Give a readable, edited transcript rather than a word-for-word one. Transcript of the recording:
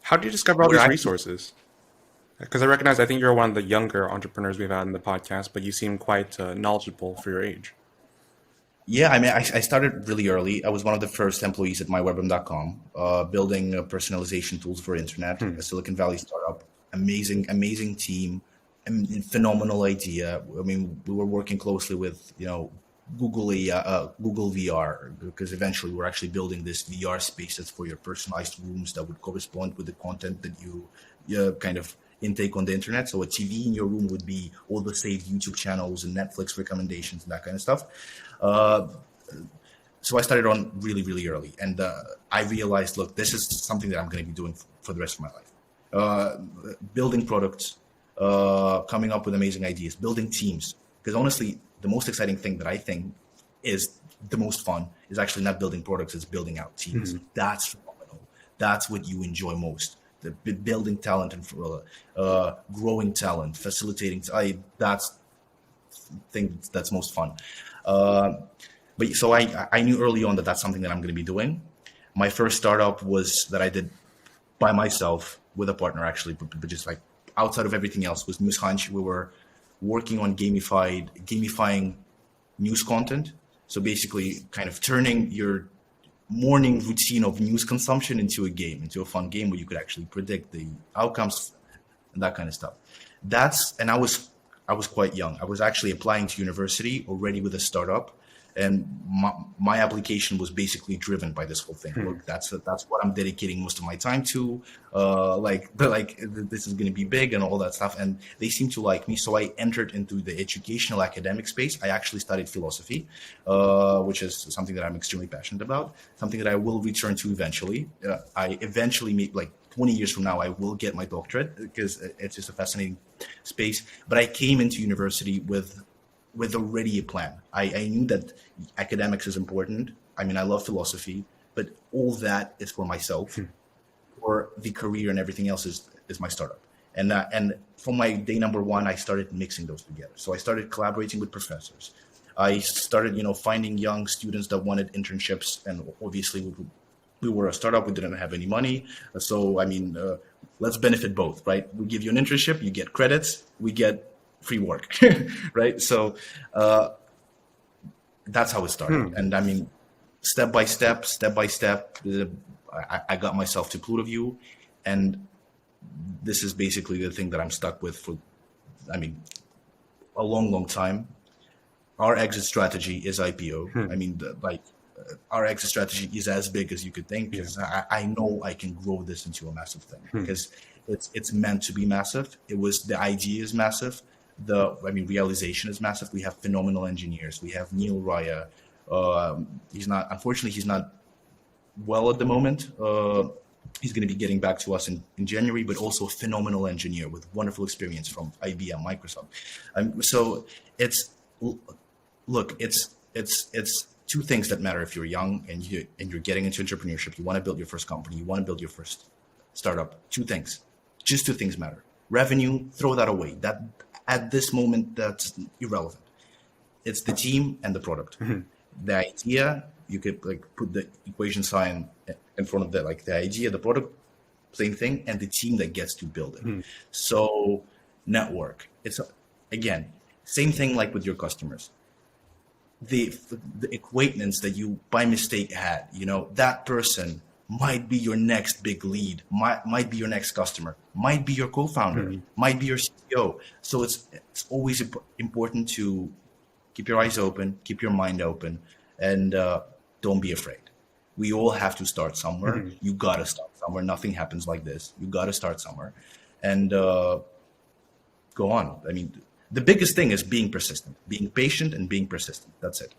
How do you discover all We're these actually, resources? Because I recognize, I think you're one of the younger entrepreneurs we've had in the podcast, but you seem quite knowledgeable for your age. yeah, I mean, I started really early. I was one of the first employees at MyWebRoom.com, building personalization tools for internet, Hmm. a Silicon Valley startup. Amazing team, phenomenal idea. I mean, we were working closely with, Google VR, because eventually we're actually building this VR space that's for your personalized rooms that would correspond with the content that you kind of intake on the internet. So a TV in your room would be all the saved YouTube channels and Netflix recommendations and that kind of stuff. Uh, so I started on really early, and I realized, look, this is something that I'm going to be doing for the rest of my life. Uh, Building products, coming up with amazing ideas, building teams. Because honestly, the most exciting thing that I think is the most fun is actually not building products; it's building out teams. Hmm. That's phenomenal. That's what you enjoy most. The building talent and growing talent, facilitating. That's thing that's most fun. Uh, but so I knew early on that that's something that I'm going to be doing. My first startup was that I did by myself with a partner, actually, but just like outside of everything else, was Newshunch. We were working on gamifying news content. So basically, kind of turning your morning routine of news consumption into a game, into a fun game where you could actually predict the outcomes and that kind of stuff. And I was quite young. I was actually applying to university already with a startup, and my application was basically driven by this whole thing. Hmm. Look, that's what I'm dedicating most of my time to. This is going to be big and all that stuff, and they seem to like me. So I entered into the educational academic space. I actually studied philosophy, which is something that I'm extremely passionate about. Something that I will return to eventually. I eventually meet like 20 years from now, I will get my doctorate because it's just a fascinating space. But I came into university with already a plan. I knew that academics is important. I mean, I love philosophy, but all that is for myself, or the career and everything else is my startup. And from my day number one, I started mixing those together. So I started collaborating with professors. I started, finding young students that wanted internships, and obviously we were a startup. We didn't have any money, so I mean, let's benefit both, right? We give you an internship, you get credits, we get free work, right? So that's how it started. Hmm. And I mean, step by step, I got myself to Plutoview, and this is basically the thing that I'm stuck with for, I mean, a long time. Our exit strategy is IPO. Hmm. I mean, our exit strategy is as big as you could think, Yeah. because I know I can grow this into a massive thing, Hmm. because it's meant to be massive. The idea is massive. Realization is massive. We have phenomenal engineers. We have Neil Raya. He's not well at the moment. He's going to be getting back to us in January, but also a phenomenal engineer with wonderful experience from IBM, Microsoft. So it's look, it's two things that matter if you're young and you're getting into entrepreneurship. You want to build your first company. You want to build your first startup. Two things, just two things matter. Revenue, throw that away. That at this moment, that's irrelevant. It's the team and the product. Hmm. The idea, you could like put the equation sign in front of the idea, the product, same thing, and the team that gets to build it. Hmm. So network. It's again same thing like with your customers. The acquaintance that you by mistake had, that person might be your next big lead, might be your next customer, might be your co-founder, Hmm. might be your CEO. So it's always important to keep your eyes open, keep your mind open, and don't be afraid. We all have to start somewhere. Hmm. You gotta start somewhere. Nothing happens like this. You gotta start somewhere, and go on. I mean, the biggest thing is being persistent, being patient, and being persistent. That's it.